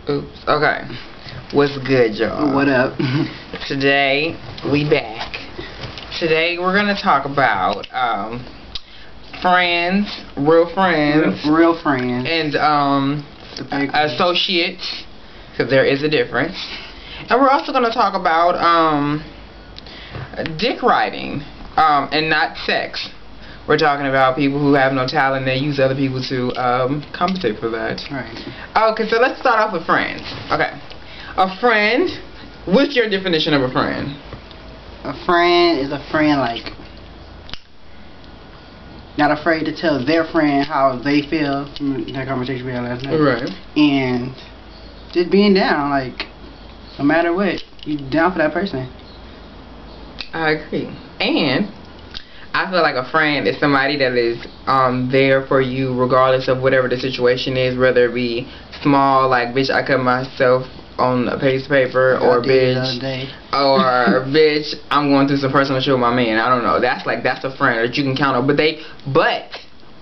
Oops. Okay. What's good, y'all? What up? Today, we back. Today, we're going to talk about friends, real friends. Real friends. And associates, because there is a difference. And we're also going to talk about dick riding and not sex. We're talking about people who have no talent and they use other people to compensate for that. Right. Okay, so let's start off with friends. Okay. A friend, what's your definition of a friend? A friend is a friend, like, not afraid to tell their friend how they feel. That conversation we had last night. Right. And just being down, like, no matter what, you down for that person. I agree. And I feel like a friend is somebody that is there for you regardless of whatever the situation is, whether it be small, like, bitch, I cut myself on a piece of paper, or bitch, bitch, I'm going through some personal shit with my man. I don't know. That's a friend that you can count on. But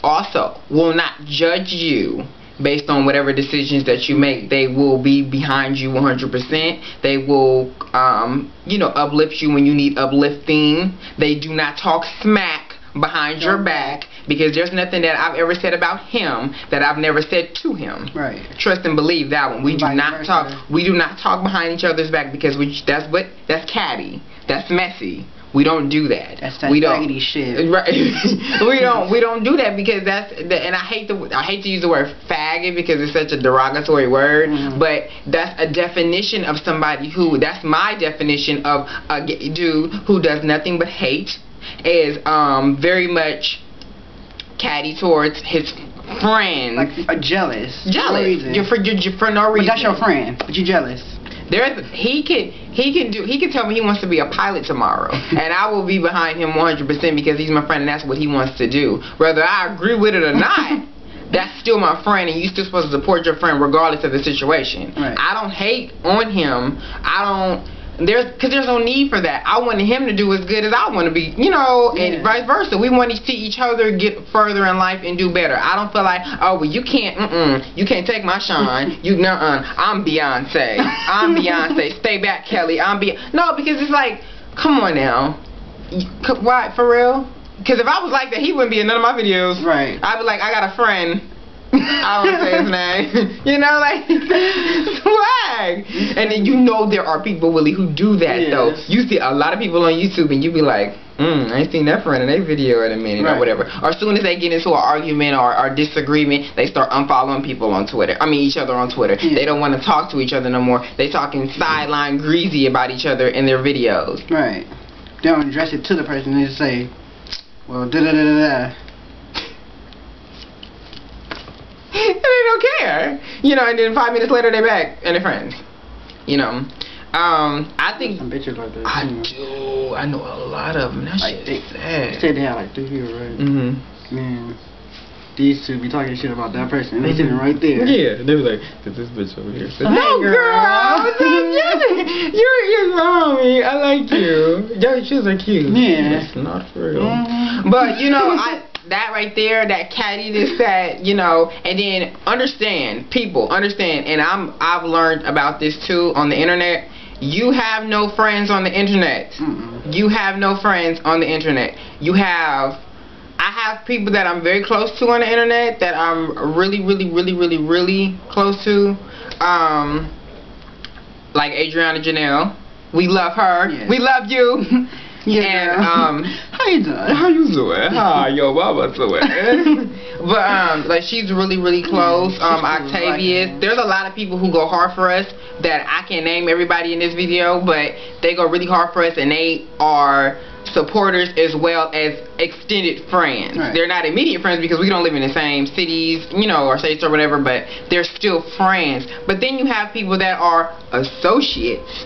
also will not judge you based on whatever decisions that you make. They will be behind you 100%. They will, uplift you when you need uplifting. They do not talk smack behind your back, because there's nothing that I've ever said about him that I've never said to him. Right. Trust and believe that one. We do not talk. We do not talk behind each other's back, because that's catty. That's messy. We don't do that. That's that faggoty shit. Right. we don't do that, because and I hate to use the word faggot because it's such a derogatory word, but that's a definition of somebody that's my definition of a dude who does nothing but hate, is very much catty towards his friends. Like jealous. Jealous. You're for no reason. But that's your friend, but you jealous. He can tell me he wants to be a pilot tomorrow, and I will be behind him 100% because he's my friend and that's what he wants to do. Whether I agree with it or not, that's still my friend, and you're still supposed to support your friend regardless of the situation. Right. I don't hate on him. Because there's no need for that. I want him to do as good as I want to be, and vice versa. We want to see each other get further in life and do better. I don't feel like, oh, well, you can't take my shine. I'm Beyonce. I'm Beyonce. Stay back, Kelly. No, because it's like, come on now. What, for real? Because if I was like that, he wouldn't be in none of my videos. Right. I'd be like, I got a friend. I don't say his name. Swag. And then there are people, Willie, who do that though. You see a lot of people on YouTube and you be like, I ain't seen that friend in their video in a minute, or whatever. Or as soon as they get into an argument or disagreement, they start unfollowing people on Twitter. Each other on Twitter. They don't want to talk to each other no more. They talking sideline greasy about each other in their videos. Right. They don't address it to the person. They just say, well, da-da-da-da-da. And they don't care, and then 5 minutes later they're back and they're friends, I think some bitches like that. I know a lot of them. That shit's sad. They said they had like 3 people, right? Man, these two be talking shit about that person and they sitting right there. Yeah, they were like, this bitch over here said, no, girl, you're mommy, I like you. Your shoes are cute. Yeah. It's not for real. But that right there, that cattiness, and then people understand, and I've learned about this too on the internet. You have no friends on the internet. You have no friends on the internet. I have people that I'm very close to on the internet that I'm really, really, really, really, really close to. Like Adriana Janelle. We love her. Yes. We love you. And how you doing? How your mama doing? But she's really, really close. Octavius. There's a lot of people who go hard for us that I can't name everybody in this video, but they go really hard for us, and they are supporters as well as extended friends. Right. They're not immediate friends because we don't live in the same cities, or states or whatever, but they're still friends. But then you have people that are associates.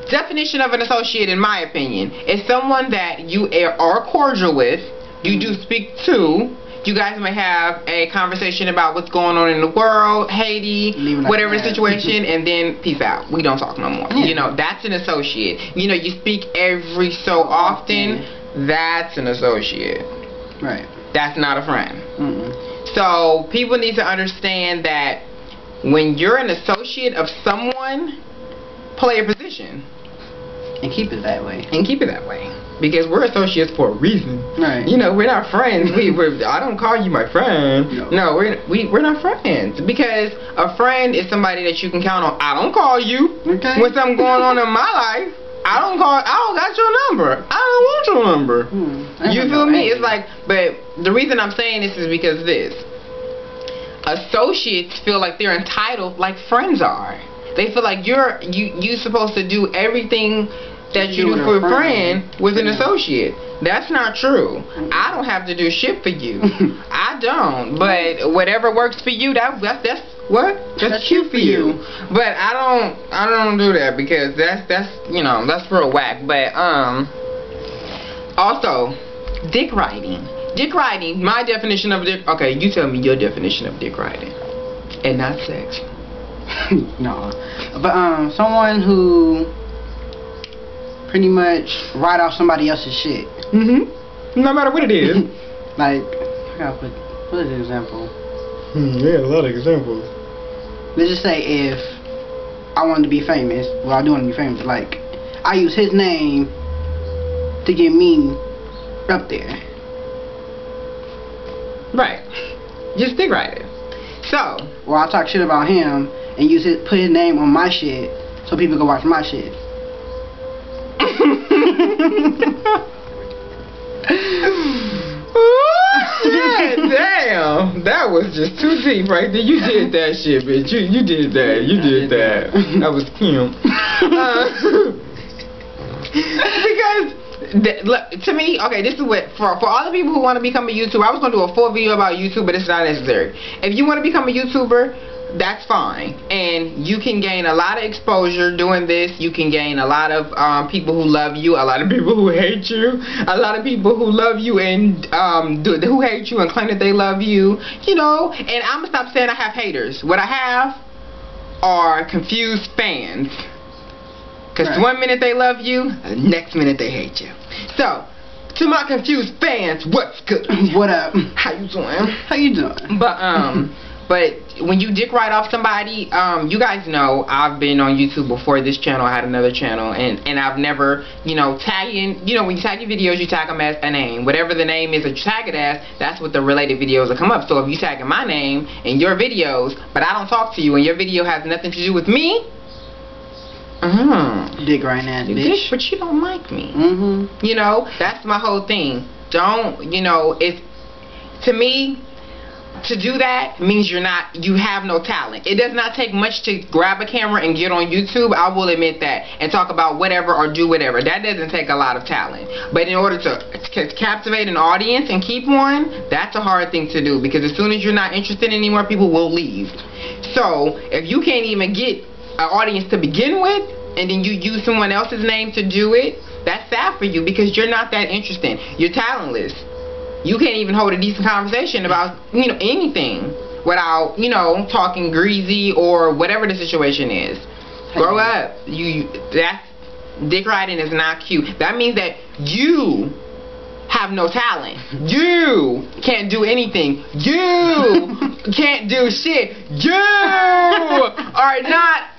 Definition of an associate, in my opinion, is someone that you are cordial with, you do speak to, you guys may have a conversation about what's going on in the world, Haiti, whatever the situation, and then peace out. We don't talk no more. That's an associate. You speak every so often, that's an associate. Right. That's not a friend. So people need to understand that when you're an associate of someone, play a position. And keep it that way. And keep it that way. Because we're associates for a reason. Right. You know, we're not friends. I don't call you my friend. No, we're not friends. Because a friend is somebody that you can count on. I don't call you when something going on in my life. I don't got your number. I don't want your number. You feel me? It's like, but the reason I'm saying this is because this. Associates feel like they're entitled like friends are. They feel like you're supposed to do everything that you do for a friend with an associate. That's not true. I don't have to do shit for you. I don't. But whatever works for you, that's cute for you. But I don't do that because that's you know, that's real whack. But also dick riding. Dick riding, my definition of dick. Okay, you tell me your definition of dick riding. And not sex. No. But someone who pretty much ride off somebody else's shit. No matter what it is. Like, I gotta what is the example? Yeah, a lot of examples. Let's just say if I wanted to be famous, well, I do want to be famous, like, I use his name to get me up there. Right. Just dick riding. So, well, I talk shit about him and put his name on my shit so people can watch my shit. Damn, that was just too deep right there. You did that shit, bitch. You did that. You did that. That was him. Because to me, okay, this is what for all the people who want to become a YouTuber. I was gonna do a full video about YouTube, but it's not necessary. If you want to become a YouTuber, that's fine, and you can gain a lot of exposure doing this. You can gain a lot of people who love you, a lot of people who hate you, a lot of people who love you and who hate you and claim that they love you. You know, and I'm gonna stop saying I have haters. What I have are confused fans. Because one minute they love you, the next minute they hate you. So, to my confused fans, what's good? What up? How you doing? How you doing? But when you dick ride off somebody, you guys know I've been on YouTube before this channel. I had another channel, and I've never, you know, tagging. You know, when you tag your videos, you tag them as a name. Whatever the name is that you tag it as, that's what the related videos will come up. So if you tag in my name in your videos, but I don't talk to you, and your video has nothing to do with me. Dick right now, bitch. But you don't like me. You know, that's my whole thing. Don't, you know, it's, to me, to do that means you have no talent. It does not take much to grab a camera and get on YouTube. I will admit that, and talk about whatever or do whatever. That doesn't take a lot of talent. But in order to captivate an audience and keep one, that's a hard thing to do, because as soon as you're not interested anymore, people will leave. So if you can't even get an audience to begin with, and then you use someone else's name to do it, that's sad for you, because you're not that interesting. You're talentless. You can't even hold a decent conversation about, you know, anything without, you know, talking greasy or whatever the situation is. Grow up. That's dick riding is not cute. That means that you have no talent. You can't do anything. You can't do shit. You are not.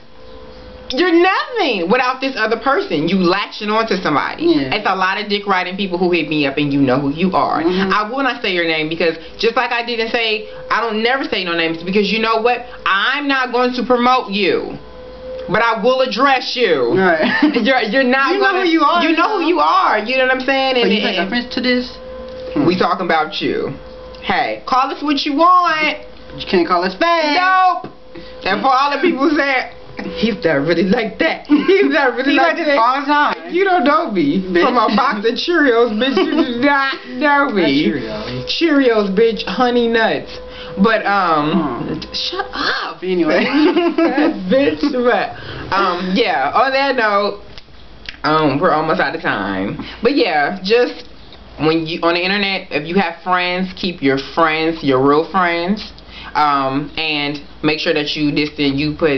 You're nothing without this other person. You latching on to somebody. It's a lot of dick riding people who hit me up, and you know who you are. I will not say your name, because just like I didn't say, I don't never say no names, because you know what? I'm not going to promote you, but I will address you. You're not. You know who you are. You know who you are. You know what I'm saying? And you take offense to this? We talking about you. Hey, call us what you want. But you can't call us fat. Nope. And for all the people who say, he's not really like that. He's not really like that. All the time. You don't know me. Bitch. From a box of Cheerios, bitch. You do not know me. Cheerios, bitch. Honey nuts. But shut up. Anyway, bitch. But yeah. On that note, we're almost out of time. But yeah, just when you on the internet, if you have friends, keep your friends, your real friends. And make sure that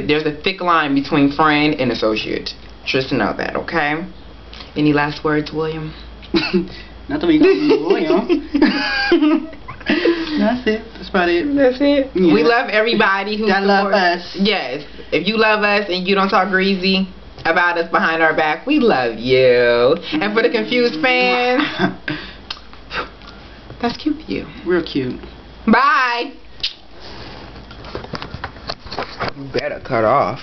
there's a thick line between friend and associate. Just know that, okay? Any last words, William? Not that we got William. That's it. That's about it. That's it. Yeah. We love everybody who that love us. Yes. If you love us and you don't talk greasy about us behind our back, we love you. And for the confused fans, that's cute for you. Real cute. Bye. You better cut off.